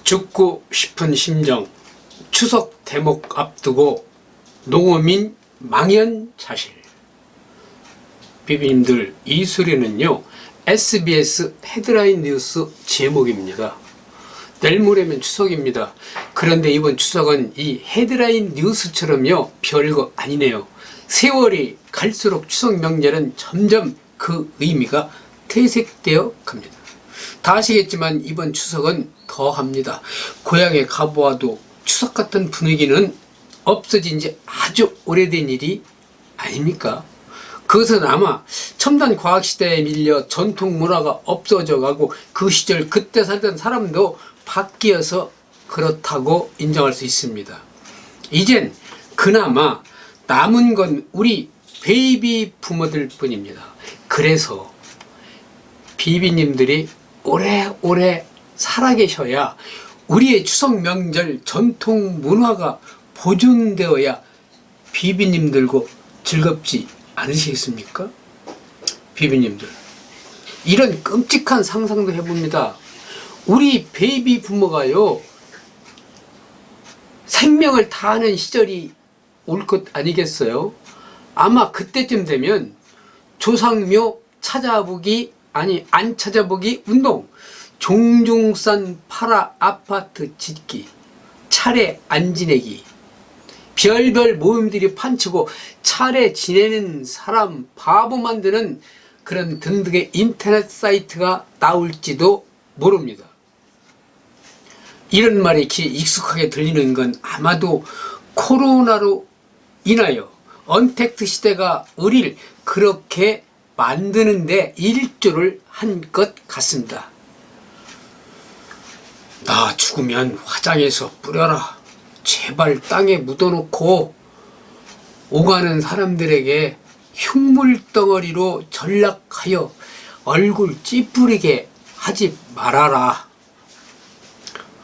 죽고 싶은 심정, 추석 대목 앞두고 농어민 망연자실. 비비님들, 이 소리는요 SBS 헤드라인 뉴스 제목입니다. 내일 모레면 추석입니다. 그런데 이번 추석은 이 헤드라인 뉴스처럼요 별거 아니네요. 세월이 갈수록 추석 명절은 점점 그 의미가 퇴색되어 갑니다. 다 아시겠지만 이번 추석은 더합니다. 고향에 가보아도 추석 같은 분위기는 없어진 지 아주 오래된 일이 아닙니까? 그것은 아마 첨단 과학시대에 밀려 전통 문화가 없어져 가고 그 시절 그때 살던 사람도 바뀌어서 그렇다고 인정할 수 있습니다. 이젠 그나마 남은 건 우리 베이비 부모들 뿐입니다. 그래서 비비님들이 오래오래 살아계셔야 우리의 추석 명절 전통 문화가 보존되어야 비비님들고 즐겁지 않으시겠습니까? 비비님들, 이런 끔찍한 상상도 해봅니다. 우리 베이비 부모가요 생명을 다하는 시절이 올 것 아니겠어요? 아마 그때쯤 되면 조상묘 찾아보기 안 찾아보기 운동, 종중산 팔아 아파트 짓기, 차례 안 지내기, 별별 모임들이 판치고 차례 지내는 사람 바보 만드는 그런 등등의 인터넷 사이트가 나올지도 모릅니다. 이런 말이 이렇게 익숙하게 들리는 건 아마도 코로나로 인하여 언택트 시대가 우리를 그렇게 만드는데 일조를 한 것 같습니다. 나 죽으면 화장해서 뿌려라. 제발 땅에 묻어놓고 오가는 사람들에게 흉물덩어리로 전락하여 얼굴 찌푸리게 하지 말아라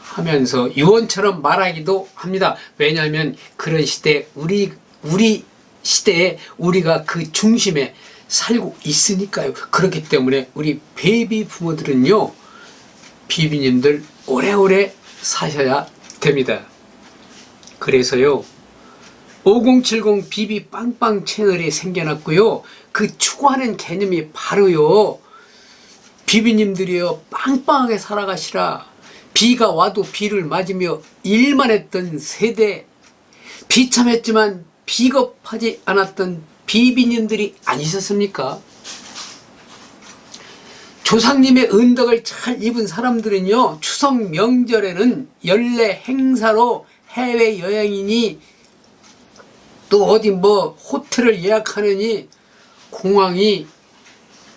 하면서 유언처럼 말하기도 합니다. 왜냐하면 그런 시대 우리 시대에 우리가 그 중심에 살고 있으니까요. 그렇기 때문에 우리 베이비 부모들은요 비비님들 오래오래 사셔야 됩니다. 그래서요 5070 비비 빵빵 채널이 생겨났고요. 그 추구하는 개념이 바로요 비비님들이요 빵빵하게 살아가시라. 비가 와도 비를 맞으며 일만 했던 세대, 비참했지만 비겁하지 않았던 비비님들이 아니셨습니까? 조상님의 은덕을 잘 입은 사람들은요 추석 명절에는 연례 행사로 해외여행이니 또 어디 호텔을 예약하느니 공항이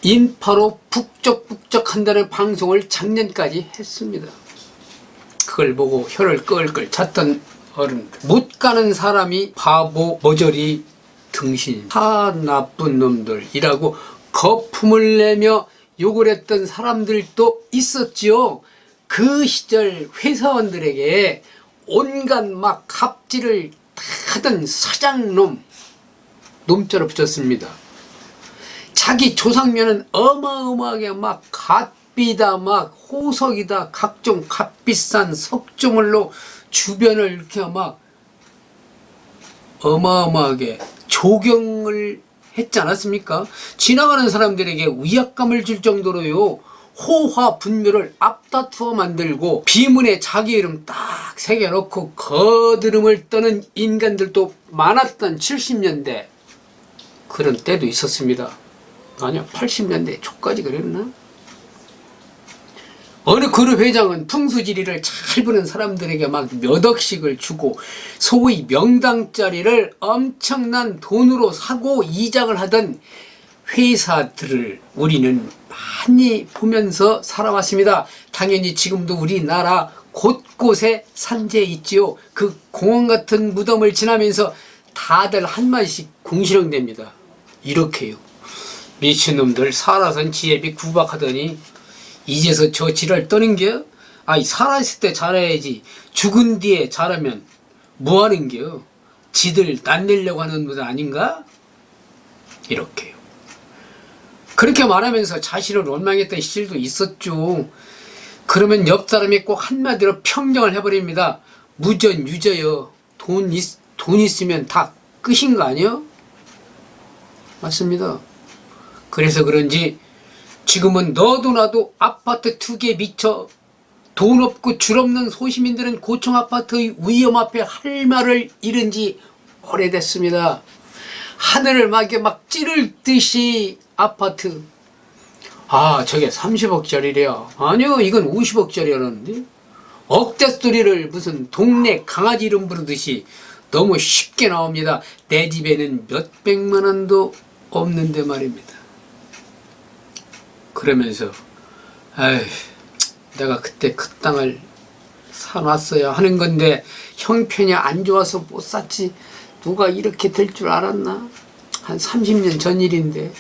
인파로 북적북적한다는 방송을 작년까지 했습니다. 그걸 보고 혀를 끌끌 찼던 어른들, 못 가는 사람이 바보 머저리 등신 다 나쁜 놈들이라고 거품을 내며 욕을 했던 사람들도 있었지요. 그 시절 회사원들에게 온갖 막 갑질을 하던 사장놈, 놈자로 붙였습니다. 자기 조상면은 어마어마하게 막 갓비다 막 호석이다 각종 값비싼 석조물로 주변을 이렇게 막 어마어마하게 조경을 했지 않았습니까? 지나가는 사람들에게 위압감을 줄 정도로요 호화 분묘를 앞다투어 만들고 비문에 자기 이름 딱 새겨놓고 거드름을 떠는 인간들도 많았던 70년대 그런 때도 있었습니다. 아니야 80년대 초까지 그랬나? 어느 그룹 회장은 풍수지리를 잘 보는 사람들에게 막 몇 억씩을 주고 소위 명당짜리를 엄청난 돈으로 사고 이장을 하던 회사들을 우리는 많이 보면서 살아왔습니다. 당연히 지금도 우리나라 곳곳에 산재에 있지요. 그 공원 같은 무덤을 지나면서 다들 한마디씩 궁시렁댑니다. 이렇게요. 미친놈들 살아선 지혜비 구박하더니 이제서 저 지랄 떠는겨? 아이 살아있을 때 잘해야지 죽은 뒤에 잘하면 뭐하는겨? 지들 낯내려고 하는 분 아닌가? 이렇게요. 그렇게 말하면서 자신을 원망했던 시절도 있었죠. 그러면 옆 사람이 꼭 한마디로 평정을 해버립니다. 무전 유저요. 돈 있으면 다 끝인 거 아니요? 맞습니다. 그래서 그런지 지금은 너도 나도 아파트 2개 미쳐 돈 없고 줄 없는 소시민들은 고층 아파트의 위험 앞에 할 말을 잃은 지 오래됐습니다. 하늘을 막 찌를 듯이 아파트, 저게 30억짜리래요. 아니요, 이건 50억짜리라는데. 억대 소리를 무슨 동네 강아지 이름 부르듯이 너무 쉽게 나옵니다. 내 집에는 몇백만 원도 없는데 말입니다. 그러면서 내가 그때 그 땅을 사놨어야 하는 건데 형편이 안 좋아서 못 샀지. 누가 이렇게 될 줄 알았나? 한 30년 전 일인데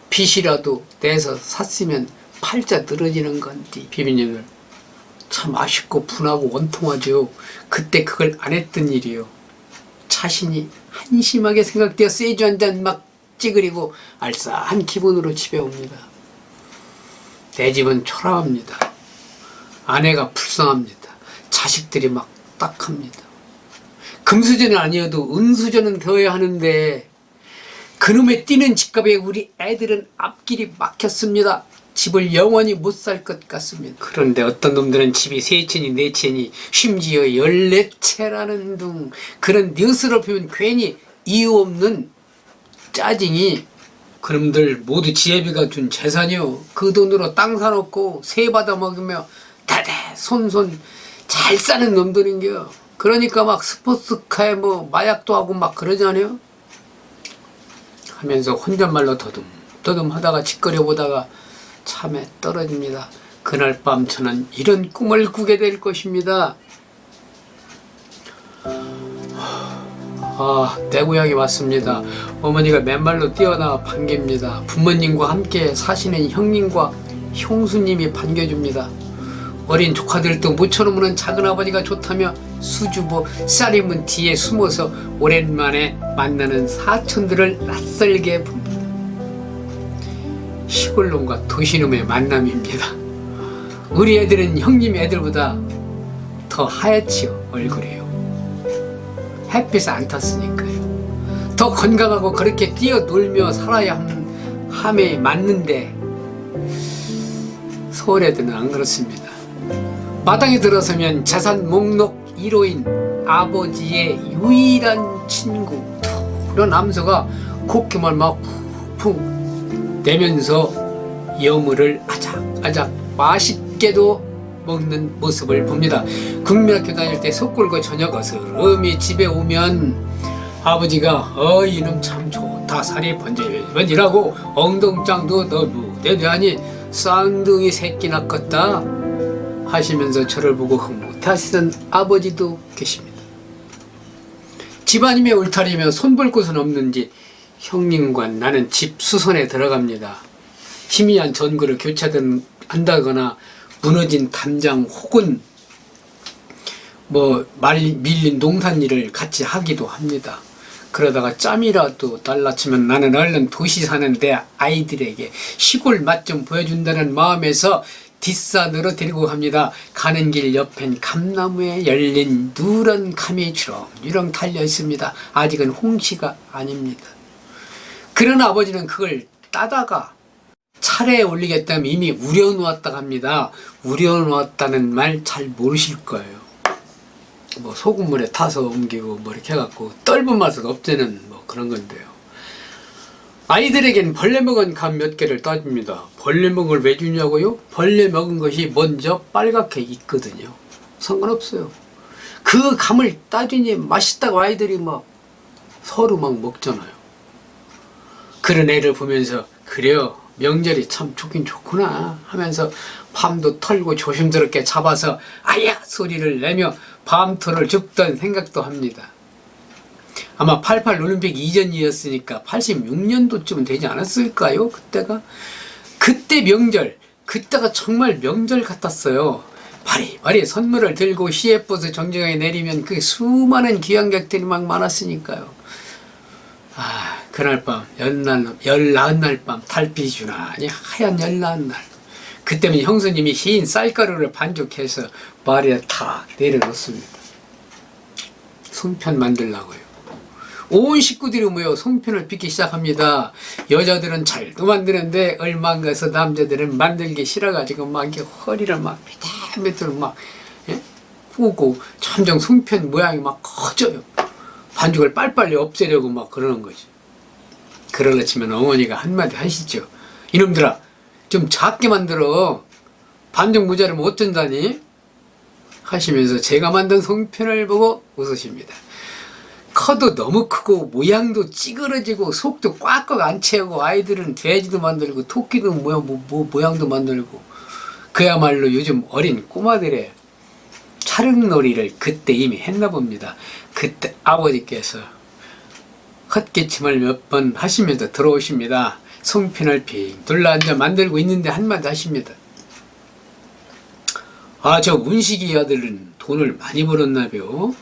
빚이라도 내서 샀으면 팔자 늘어지는 건데. 비비님들 참 아쉽고 분하고 원통하죠. 그때 그걸 안 했던 일이요. 자신이 한심하게 생각되어 세주 한 잔 막 찌그리고 알싸한 기분으로 집에 옵니다. 내 집은 초라합니다. 아내가 불쌍합니다. 자식들이 막 딱합니다. 금수저는 아니어도 은수저는 되어야 하는데 그놈의 뛰는 집값에 우리 애들은 앞길이 막혔습니다. 집을 영원히 못 살 것 같습니다. 그런데 어떤 놈들은 집이 3채니 4채니 심지어 14채라는 등 그런 뉴스를 보면 괜히 이유 없는 짜증이. 그놈들 모두 지혜비가 준 재산이요. 그 돈으로 땅 사놓고 세 받아 먹으며 대대 손손 잘 사는 놈들인겨. 그러니까 막 스포츠카에 뭐 마약도 하고 막 그러잖아요. 하면서 혼잣말로 더듬 하다가 짓거려 보다가 참에 떨어집니다. 그날 밤 저는 이런 꿈을 꾸게 될 것입니다. 내 고향이 왔습니다. 어머니가 맨발로 뛰어나와 반깁니다. 부모님과 함께 사시는 형님과 형수님이 반겨줍니다. 어린 조카들도 모처럼 작은 아버지가 좋다며 수줍어 쌀이문 뒤에 숨어서 오랜만에 만나는 사촌들을 낯설게 봅니다. 시골놈과 도시놈의 만남입니다. 우리 애들은 형님 애들보다 더 하얗지요. 얼굴이요. 햇빛을 안 탔으니까요. 더 건강하고 그렇게 뛰어놀며 살아야 함에 맞는데 서울 애들은 안 그렇습니다. 마당에 들어서면 재산 목록 1호인 아버지의 유일한 친구 그런 암소가 콧기만 막 푹푹 내면서 여물을 아작아작 맛있게도 먹는 모습을 봅니다. 국민학교 다닐 때 속 끓고 저녁 어스름이 집에 오면 아버지가 이놈 참 좋다 살이 번질번질하고 엉덩장도 너무대대하니 쌍둥이 새끼 낳겠다 하시면서 저를 보고 흐뭇하시던 아버지도 계십니다. 집안임에 울타리며 손볼 곳은 없는지 형님과 나는 집 수선에 들어갑니다. 희미한 전구를 교체한다거나 무너진 담장 혹은 밀린 농산일을 같이 하기도 합니다. 그러다가 짬이라도 달라치면 나는 얼른 도시 사는 내 아이들에게 시골 맛 좀 보여준다는 마음에서 뒷산으로 데리고 갑니다. 가는 길 옆엔 감나무에 열린 누런 감이 주렁주렁 달려 있습니다. 아직은 홍시가 아닙니다. 그러나 아버지는 그걸 따다가 차례에 올리겠다면 이미 우려놓았다고 합니다. 우려놓았다는 말 잘 모르실 거예요. 소금물에 타서 옮기고 이렇게 해갖고 떫은 맛을 없애는 그런 건데요. 아이들에겐 벌레 먹은 감 몇 개를 따줍니다. 벌레 먹은 걸 왜 주냐고요? 벌레 먹은 것이 먼저 빨갛게 익거든요. 상관없어요. 그 감을 따주니 맛있다고 아이들이 서로 먹잖아요. 그런 애를 보면서 그래요. 명절이 참 좋긴 좋구나 하면서 밤도 털고 조심스럽게 잡아서 아야 소리를 내며 밤토를 줍던 생각도 합니다. 아마 88 올림픽 이전이었으니까 86년도쯤 되지 않았을까요? 그때 명절, 그때가 정말 명절 같았어요. 바리바리 선물을 들고 시외버스 정류장에 내리면 그 수많은 귀향객들이 막 많았으니까요. 그날 밤, 열나흔날 밤 달빛이 유난히 하얀 열나흔 날 그때는 형수님이 흰 쌀가루를 반죽해서 말에 다 내려놓습니다. 송편 만들라고요. 온 식구들이 모여 송편을 빚기 시작합니다. 여자들은 잘도 만드는데 얼마 안 가서 남자들은 만들기 싫어가지고 막 이렇게 허리를 막 비틀비틀 막 구우고 점점 송편 모양이 막 커져요. 반죽을 빨리빨리 없애려고 막 그러는 거지. 그러려 치면 어머니가 한마디 하시죠. 이놈들아, 좀 작게 만들어. 반죽 모자르면 어쩐다니? 하시면서 제가 만든 송편을 보고 웃으십니다. 커도 너무 크고 모양도 찌그러지고 속도 꽉꽉 안 채우고 아이들은 돼지도 만들고 토끼도 모양도 만들고 그야말로 요즘 어린 꼬마들의 촬영놀이를 그때 이미 했나 봅니다. 그때 아버지께서 헛기침을 몇 번 하시면서 들어오십니다. 송편을 빙 둘러앉아 만들고 있는데 한마디 하십니다. 아, 저 문식이 아들은 돈을 많이 벌었나벼.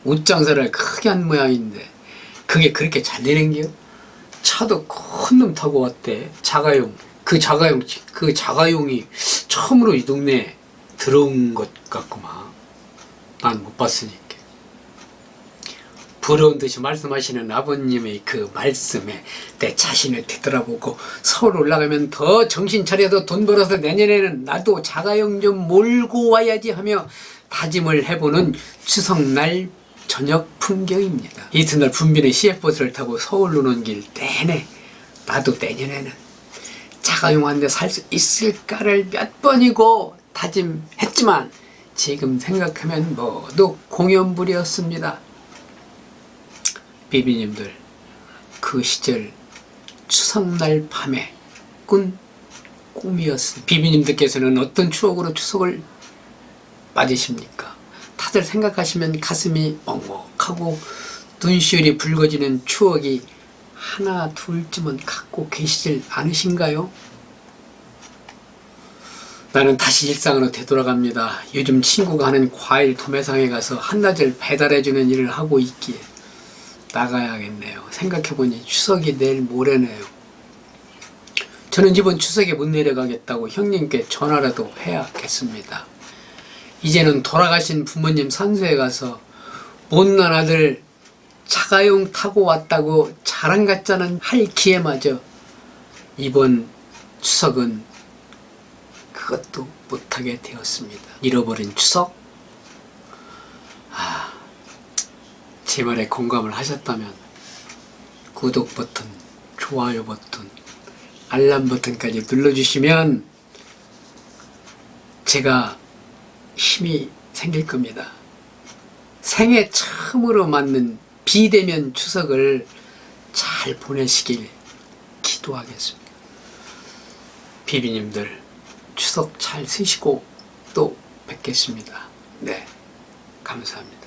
옷장사를 크게 한 모양인데 그게 그렇게 잘 되는겨? 차도 큰 놈 타고 왔대. 자가용. 그 자가용이 처음으로 이 동네에 들어온 것 같구만. 난 못 봤으니까. 부러운 듯이 말씀하시는 아버님의 그 말씀에 내 자신을 되돌아보고 서울 올라가면 더 정신 차려도 돈 벌어서 내년에는 나도 자가용 좀 몰고 와야지 하며 다짐을 해보는 추석날 저녁 풍경입니다. 이튿날 분변의 시외버스를 타고 서울로 오는 길 내내 나도 내년에는 자가용 한 대 살 수 있을까를 몇 번이고 다짐했지만 지금 생각하면 모두 공연불이었습니다. 비비님들, 그 시절 추석날 밤에 꾼 꿈이었습니다. 비비님들께서는 어떤 추억으로 추석을 맞으십니까? 다들 생각하시면 가슴이 먹먹하고 눈시울이 붉어지는 추억이 하나 둘쯤은 갖고 계시질 않으신가요? 나는 다시 일상으로 되돌아갑니다. 요즘 친구가 하는 과일 도매상에 가서 한낮을 배달해주는 일을 하고 있기에 나가야겠네요. 생각해보니 추석이 내일 모레네요. 저는 이번 추석에 못 내려가겠다고 형님께 전화라도 해야겠습니다. 이제는 돌아가신 부모님 산소에 가서 못난 아들 자가용 타고 왔다고 자랑 같자는 할 기회마저 이번 추석은 그것도 못하게 되었습니다. 잃어버린 추석? 제 말에 공감을 하셨다면 구독 버튼, 좋아요 버튼, 알람 버튼까지 눌러주시면 제가 힘이 생길 겁니다. 생애 처음으로 맞는 비대면 추석을 잘 보내시길 기도하겠습니다. 비비님들 추석 잘 쓰시고 또 뵙겠습니다. 네, 감사합니다.